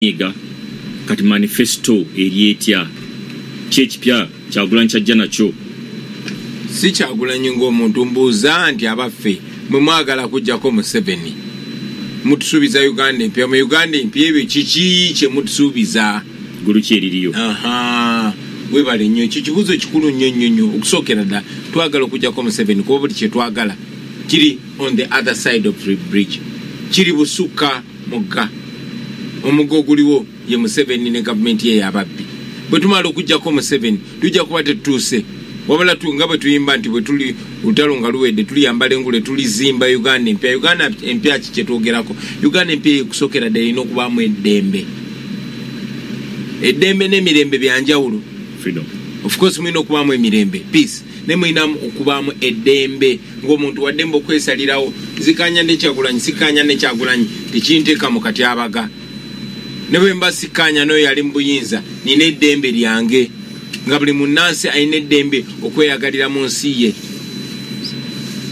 Ega kati manifesto erietya kyekipya Kyagulanyi kyajja nakyo. Si Kyagulanyi ng'omuntu mbuuza nti abaffe mwe mwagala kujjako Museveni mutusuubiza Uganda empya. Mu Uganda empya ebyo kiki kye mutusuubiza? Gulu ki eririyo? Webale nnyo, ekyo kibuuzo kikulu nnyo okusookera ddala. Twagala okujjako Museveni kuba buli kye twagala kiri on the other side of the bridge, kiri busukka mugga. Omugga oguliwo ye Museveni ne gavumenti ye y'ababbi. Bwe tumala okujjako Museveni tujja kuba tetutuuse, wabula nga bwe tuyimba nti bwe tuli lutalo nga luwedde tuliyambala engule tulizimba Uganda empya. Uganda empya ki kye twogerako? Uganda empya ekusookera ddala erina okubaamu eddembe. Eddembe n'emirembe byanjawulo. Freedom. Of course mulina okubaamu emirembe, peace. Ne mulina okubaamu eddembe ng'omuntu waddembe okwesalirawo zikanya ne Kyagulanyi sikanya ne Kyagulanyi tekinteeka mu katyabaga. Ne bwe mba sikanya n'oyo yali mu buyinza nina eddembe lyange nga buli munnansi alina eddembe okweyagalira mu nsi ye.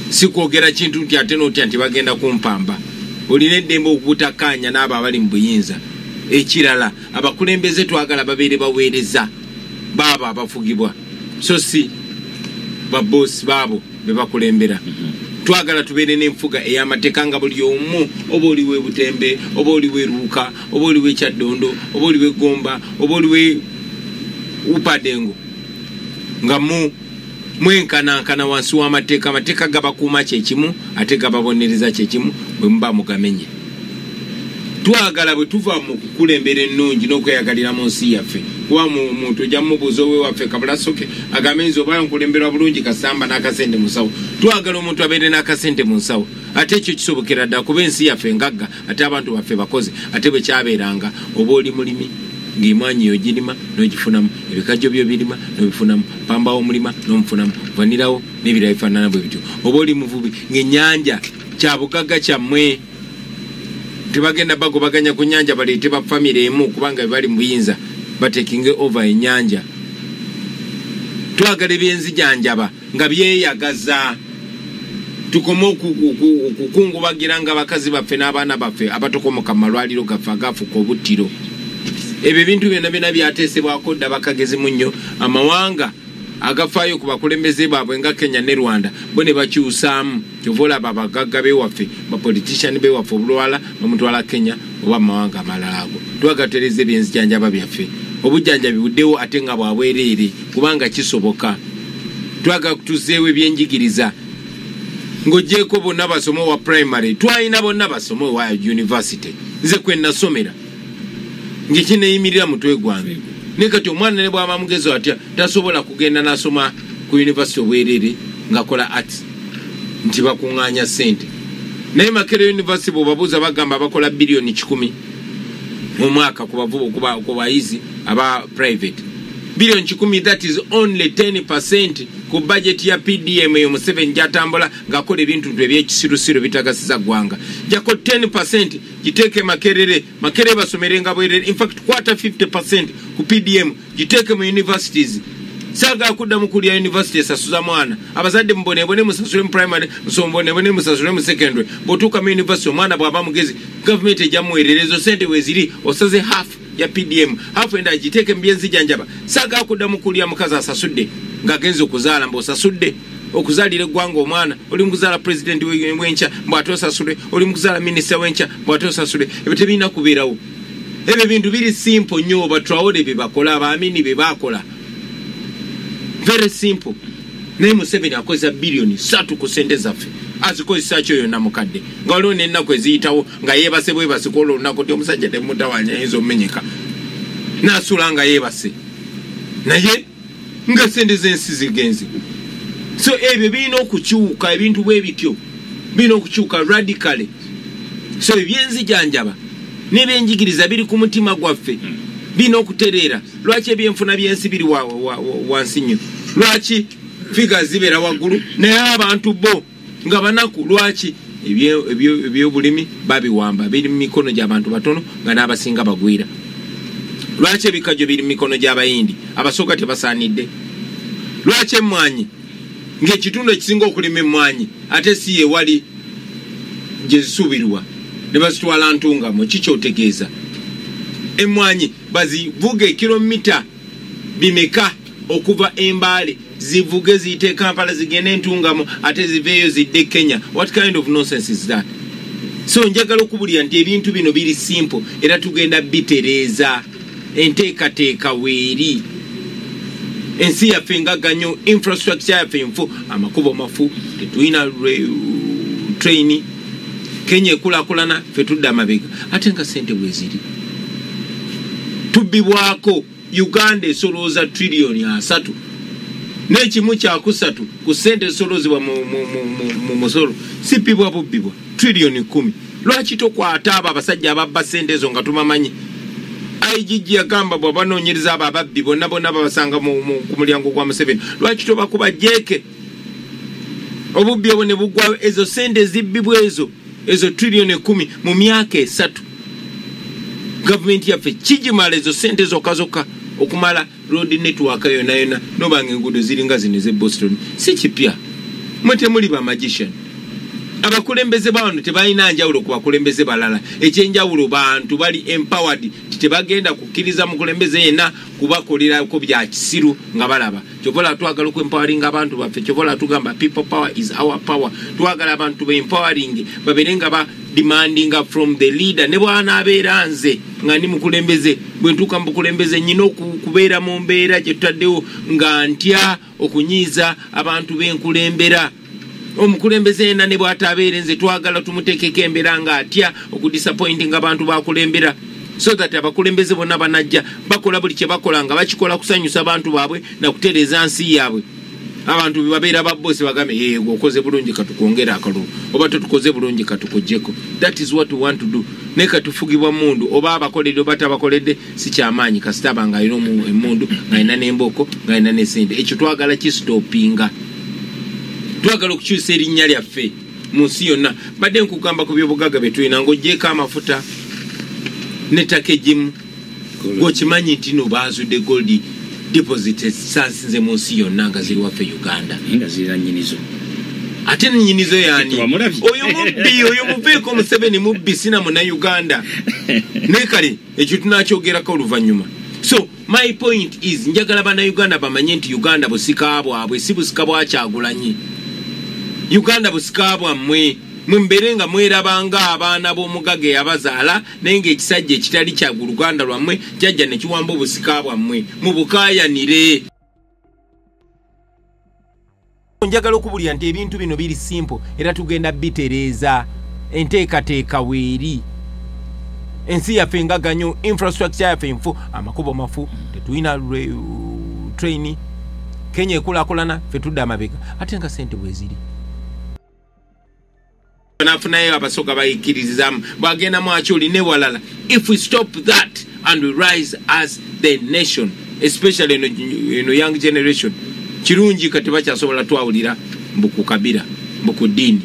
Si kwogera kintu nti ate n'otya nti bagenda kumpamba. Olina eddembe okubutakanya n'abo abali mu buyinza. Ekirala abakulembeze twagala babeere baweereza baabo abafugibwa, so si babosi baabo be bakulembera. Twagala tubeere n'enfuga ey'amateeka nga buli omu, oba oliwe Butembe, oba oliwe Luuka, oba oliwe Kyaddondo, oba oliwe Gomba, oba oliwe Upadengo, nga mwenkanankana wansi w'amateeka. Amateeka gabakuuma kyekimu ate gababonereza kyekimu bwe muba mugamenye. Twagala bwe tuva mu kukulembera ennungi n'okweyagalira mu nsi yaffe, kuba muntu ojja mubuuza owe waffe kabulasoke agambe nze oba nkulembera bulungi kasamba n'akasente mu nsawo. Twagala omuntu abeere n'akasente mu nsawo. Ate ekyo kisobokera ddala kuba ensi yaffe ngagga ate abantu baffe bakozi. Ate bwe kyabeeranga oba oli mulimi ng'emwanyi yo girima n'ogifunamu, ebikajjo byo birima n'obifunamu, pamba w'omulima n'omufunamu, vanirawo n'ebirala bifaanana bwe bityo. Oba oli muvubi ng'ennyanja kya bugagga kyammwe, tebagenda bagobaganya ku nnyanja baleete ba famire emu kubanga bali mu buyinza batekinge over ennyanja. Twagala ebyenzijanjaba nga byeyagaza, tukome okukungubagira nga bakazi baffe n'abaana baffe abatokomoka mu malwaliro gaffe agafuka obuttiro. Ebyo ebintu byonna byateesebwako dda bakagezi munnyo. Amawanga agafaayo ku bakulembeze baabwe nga Kenya ne Rwanda bo ne bakyusaamu. Kyova olaba abagagga bewaffe bapolitician bewaffe obulwala bamutwala Kenya oba amawanga amalala ago. Twagatereza ebyenzijanjaba byaffe, obujjanjabi buddewo ate nga bwabwereere kubanga kisoboka. Twaga kutuzeewo ebyenjigiriza ng'oggyeko bonna basome wa primary, twalina bonna basome wa university. Nze kwe nasomera ng'ekineeyimirira mutwe gwange. Ne kati omwana ne bw'aba mugezi atya tasobola kugenda n'asoma ku university obwereere ng'akola arts nti bakuŋŋaanya ssente. Naye Makerere University bw'obabuuza bagamba bakola billion 10 mu mwaka ku bayizi aba private. Billion 10, that is only 10% ku budget ya PDM eyo Museveni gy'atambula ng'akola ebintu eby'ekisirusiru bitagasiza ggwanga. Jako 10% giteeke Makerere basomere nga bwerere. In fact kwata 50% ku PDM giteeke mu universities. Saga kuddamu kulya university esasuza mwana. Abazadde mbonebone musasule mu primary, musombonebone musasule mu secondary. Bw'otuuka mu university omwana bw'aba mugezi government ejja muweererezo sente weeziri osaze half ya PDM, half enda agiteeke mu byenzijanjaba. Saga kuddamu kulya mukazi asasudde ng'agenza okuzaala mb'osasudde okuzaalira eggwanga omwana. Oli mukuzaala president w'enkya mbw'ate osasule, oli mukuzaala minisita w'enkya mbw'ate osasule. Ebyo tebirina kubeerawo. Ebyo ebintu biri simple nnyo. Batrawole bye bakola, abaamini bye baakola, very simple. Naye Museveni akozesa billion 3 ku ssente zaffe azikozesa kyo yonna mukadde nga waliwo n'ennaku eziyitawo nga yeebase bwebase kola olunaku ti omusajja temutawanya ayinza omumenyeka n'asula nga yeebase naye nga ssente z'ensi zigenze. So ebyo birina okukyuka, ebintu bwe bityo birina okukyuka radically. So ebyenzijanjaba n'ebyenjigiriza biri ku mutima gwaffe birina okutereera. Lwaki ebyenfuna by'ensi biri wansi nnyo? Lwaki figa zibeera waggulu naye abantu bo nga banaku? Lwaki ebyobulimi babiwamba biri mu mikono gy'abantu batono nga n'abasinga bagwira? Lwaki ebikajjo biri mu mikono gy'abayindi abasooka tebasaanidde? Lwaki emmwanyi ng'ekitundu ekisinga okulima emmwanyi ate si ye wali gye zisuubirwa ne bazitwala ntungamo? Kikyotegeeza Emmwanyi bazivuge kilomita bimeka okuva Embale zivuge ziyite Kampala zigende Ntungamo ate ziveeyo zidde Kenya. What kind of nonsense is that? So njagala okubulira nti ebintu bino biri simple era tugenda bitereeza enteekateeka weeri. Ensi yaffe ngaganyo, infrastructure yaffe nfu, amakubo mafu, tetulina train. Kenya ekulakulana ffe tudda amabega ate nga ssente bwe ziri. Tubbibwako Uganda esolooza trillioni 3 n'ekimu kyakusatu ku ssente esoloozebwa mu musolo sibbibwa bubbibwa trillioni 10. Lwaki tokwata abo abasajja ababba ssente ezo nga tumamanyi? IGG yagamba bw'abanoonyereza abo ababbi bonna babasanga ku mulyango gwa Museveni. Lwaki tobakuba jeeke? Obubbi obwo ne bugwa ezo ssente zibbibwa ezo trillioni 10 mu myaka 3. Government yaffe kijimala ezo ssente zokka okumala road network yona nobanga enguudo ziringa zino ze Boston. Si kipya. Mwete muli ba magician. Abakulembeze bano tebalina njawulo ku bakulembeze balala. Ekyenjawulo bantu bali empowered tebagenda kukkiriza mukulembeze yena kubakolera ko bya kisiru nga balaba. Kyovola twagala ku empowering abantu baffe. Kyovola tugamba people power is our power. Twagala abantu be empowering baberenga ba demanding from the leader. Ne bwana abeera nze nga ni mukulembeze bwe ntuka mukulembeze nyino kubeera mu mbeera gye tutaddewo nga ntya okunyiiza abantu b'enkulembera. Omukulembeze yena ne bw'atabeere nze twagala tumuteekeko embeera nga atya okudisappointing abantu bakulembera so that abakulembeze bonna banajja bakola buli kye bakola nga bakikola kusanyusa abantu baabwe na kutereeza nsi yaabwe. Abantu bebabeera babbosi bagambe okoze bulungi katukwongera akalulu oba tukoze bulungi katukojjeko. That is what we want to do. Ne katufugibwa mundu oba abakoledde oba tabakoledde si kyamaanyi kasita banga alina emmundu ng'alina n'emboko ng'alina n'esente. Ekyo twagala kistopinga. Twagala okukyusa erinnya lyaffe mu nsi yonna. Badde nkugamba ku by'obugagga bye tulina ng'oggyeko amafuta n'ettaka egimu ng'okimanyi nti no baazudde goldi deposit sansinze mu nsi yonna nga ziri waffe Uganda. Nga zirina nnyinizo. Ate nnyinizo yaani? Oyo mubbi, oyo muveeko Museveni mubbi sina muna Uganda. Ne kale ekyo tunakyogerako oluvannyuma. So my point is njagala bana Uganda bamanye nti Uganda busika bwabwe si busika bwa Kyagulanyi. Uganda busika bwammwe mumbere nga mwerabanga abaana b'omugage yabazaala naye ng'ekisajja ekitali kya Luganda lwammwe jjajja ne kiwamba obusika bwammwe mubukaayanire. Njagala okubulira nti ebintu bino biri simple era tugenda bitereeza enteekateeka weeri. Ensi yaffe ngaganyo, infrastructure yaffe nfu, amakubo mafu, tetulina train. Kenya ekulakulana ffe tudda amabega ate nga ssente bwe ziri. Nafunayo abasoka bayikirizamu bagenda mu akyoli ne walala. If we stop that and we rise as the nation, especially in young generation, kirungi kati bakyasobola twawulira mbuku kabira mbuku dini.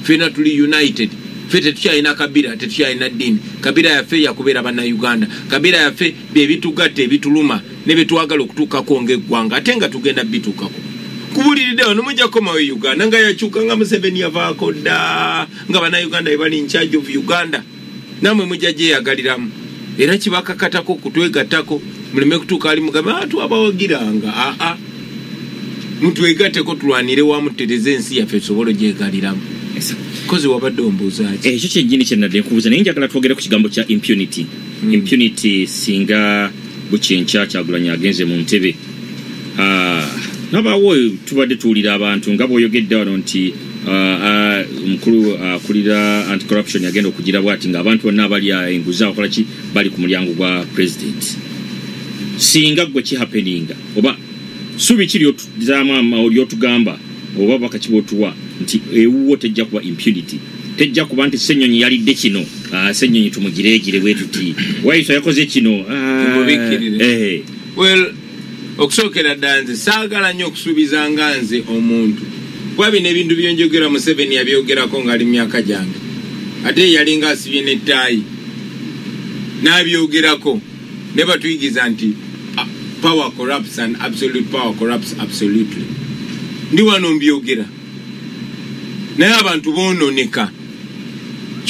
Fena tuli united. Fete tukyalina kabira tetukyalina dini. Kabira yaffe yakubeera banna Uganda. Kabira yaffe bye bitugatte ebituluma ne betwagala okutuukako ng'eggwanga ate nga tugenda bituukako. Kubuliridde wano mujja komawo Uganda nga yakyuka nga Museveni yavaako dda nga banna Uganda be bali in charge of Uganda. Namwe mujja gyeyagaliramu era kibakakatako kutwegattako muleme kutuuka ali mugamba twabawagiranga. Mutwegatteko tulwanire wamu tutereze ensi yaffe tusobole gyegaliramu. Kozi wabadde ombuuza ki? Ekyo kyennyini kye nnadde nkubuuza naye njagala twogere ku kigambo kya impunity. Impunity singa bukyenkya Kyagulanyi agenze mu ntebe. Nabaawo tubadde tuwulira abantu nga bw'oyogedde wano nti omukulu akulira anti-corruption yagenda okugira bw'ati ng'abantu bonna abali enguzi abakola ki bali ku mulyango gwa president. Singa gwe kihappeninga oba subi kiri olyotugamba oba bakakibotuwa nti ewuwo tejja kuba impunity. Tejja kuba nti Ssenyonyi yalidde kino. Ssenyonyi tumugireegire bwe tuti. Waiso yakoze kino. Well, okusookera ddala nze saagala nnyo okusuubiza nga nze omuntu. Kuba bino ebintu byonjogera Museveni yabyogerako ng'ali myaka gyange. Ate yalinga asibye n'ettaayi. N'abyogerako. Ne batuyigiza nti power corrupts and absolute power corrupts absolutely. Ndi wano mbyogera. Naye abantu boononeka.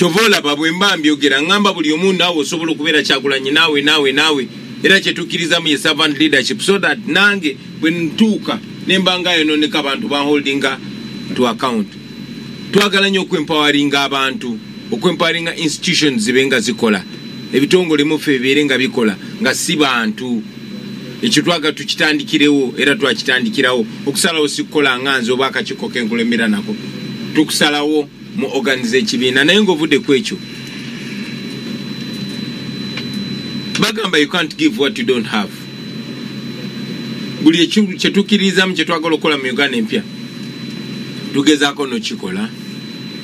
chovola babwemba mbyogera ngamba buli omuntu nawe osobola okubeera Kyagulanyi nawe era kyetukkiriza mu servant leadership so that nange bwe ntuuka nembanga yononeka abantu ba holdinga to account. Twagala nnyo okwempoweringa abantu, okwempoweringa institutions zibenga zikola, ebitongole mufe bibeere nga bikola nga si bantu. Ekyo twaga tukitandikirewo era twakitandikirawo okusalawo sikukola nganze oba akakiiko kenkulemera nako tukusalawo mu organize ekibiina naye ng'ovudde ku ekyo bagamba you can't give what you don't have. Buli kyetukkirizamu kyetwagala okukola mu Uganda empya tugezaako nokikola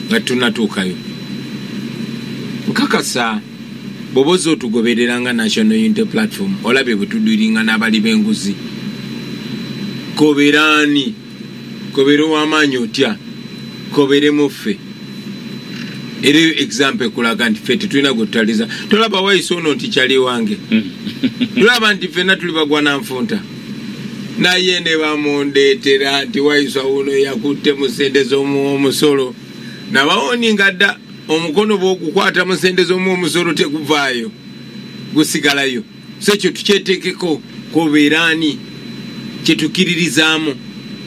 nga tunatuukayo. Nkakasa bobozo tugobereranga National Unity Platform olabye bwe tudulinga n'abali b'enguzi koberani kobere w'amaanyi otya kobere muffe era example kulaga nti ffe tetulina gwetutaliza tolaba wayise ono nti kyali wange tulaba nti ffenna tuli bagwa na nfunta naye ne bamundeetera nti wayisa uno yakutte mu ssente z'omusolo nabawoninga dda omukono bw'ogukwata mu ssente z'omusolo teguvaayo gusigalayo. So ekyo tukyeteekeko kobeerani kyetukiririzaamu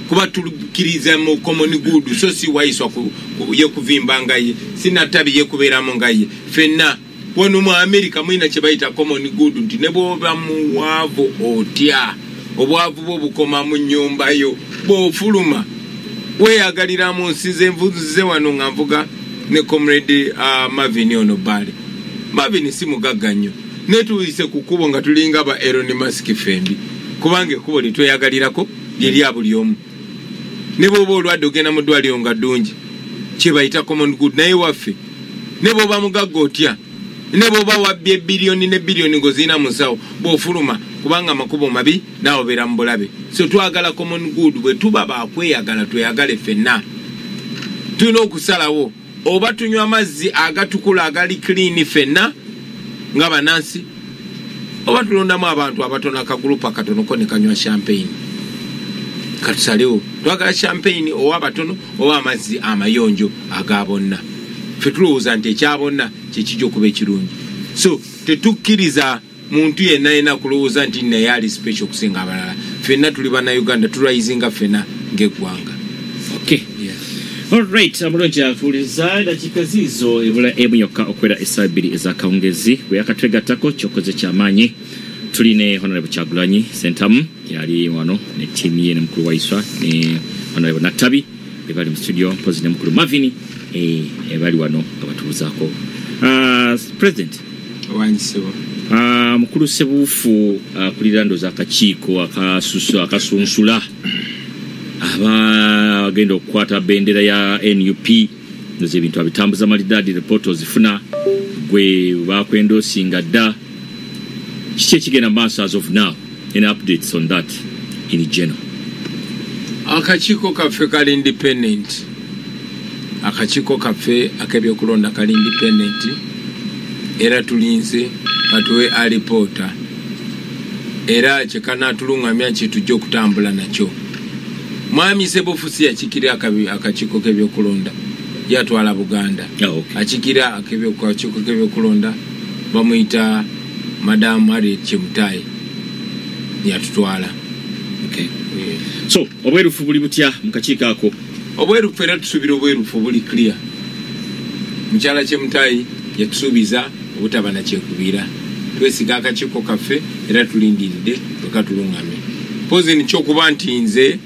kuba tukiriza mu common good so si wayiswa ye kuvimba nga ye sinatabi ye kubeeramu nga ye ffenna wano mu America mwina kye bayita common good nti ne bw'oba muwaavu otya obwavu bwo bukoma mu nnyumba yo bw'ofuluma weeyagalira mu nsi zenvuze wano nga nvuga ne comrade Marvin ono Bale. Marvin si mugagga nnyo netuyise ku kkubo nga tulinga ba Elon Musk fembi kubanga ekkubo litweyagalirako lyeri buli omu ne bw'oba olwadde ogenda mu ddwaliro nga ddungi kye bayita common good naye waffe ne bw'oba mugagga otya ne bw'oba wabbye biliyoni ne biliyoni ng'ozirina mu nsawo bw'ofuluma kubanga amakubo mabi naawe obeera mu bulabe. So twagala common good bwe tuba bakweyagala tweyagale ffenna tulina okusalawo oba tunywa amazzi agatukula agali clean ffenna nga banansi oba tulondamu abantu abatono akagulupu akatonoko ne kanywa champagne. Katusalewo twagala champagne owa abatono oba amazzi amayonjo agabonna ffe tulowooza nti ekyabonna kyekijja okuba ekirungi. So tetukkiriza muntu yenna yena kulowooza nti naye ali special okusinga abalala. Ffenna tuli bannayuganda tulwayizinga ffenna ng'eggwanga. Okay. Alright, amulonji afuliza dakika zizo ebula emu yokka okwera esabiri ezakawungezi bwe yakatwegattako kyokoze kyamaanyi. Tuline Honorable Kyagulanyi Sentamu yali wano ne tiimu ye ne mukulu wayiswa ne Honorable Natabi bali mu studio mpozi ne mukulu Marvin bali wano abatubuzaako. President wanyisewa mukulu Sebuufu kulira ndoza akakiiko akasunsula abagenda okukwata bendera ya NUP ndoze ebintu abitambuza malidadi report ozifuna gwe bakwenda osinga dda kiki ekigenda maaso as of now. Any updates on that in general? Akakiiko kaffe kali independent. Akakiiko kaffe ak'ebyokulonda kali independent era tulinze batuwe alipoota era kyekanaatulungamya kyetujja okutambula nakyo. Mwami Sebuufu yakikira akakiiko k'ebyokulonda yatwala Buganda. Akikira akakiiko k'ebyokulonda bamuyita Madam Harriet Chemutai yatutwala. Okay. So obwerufu buli butya mukakiiko ako? Obwerufu era tusubira obwerufu buli clear. Mukyala Chemutai yatusuubiza obutaba na kyekubira. Twesiga akakiiko kaffe era tulindiridde tukatulungamye. Pozi nikyo kuba nti nze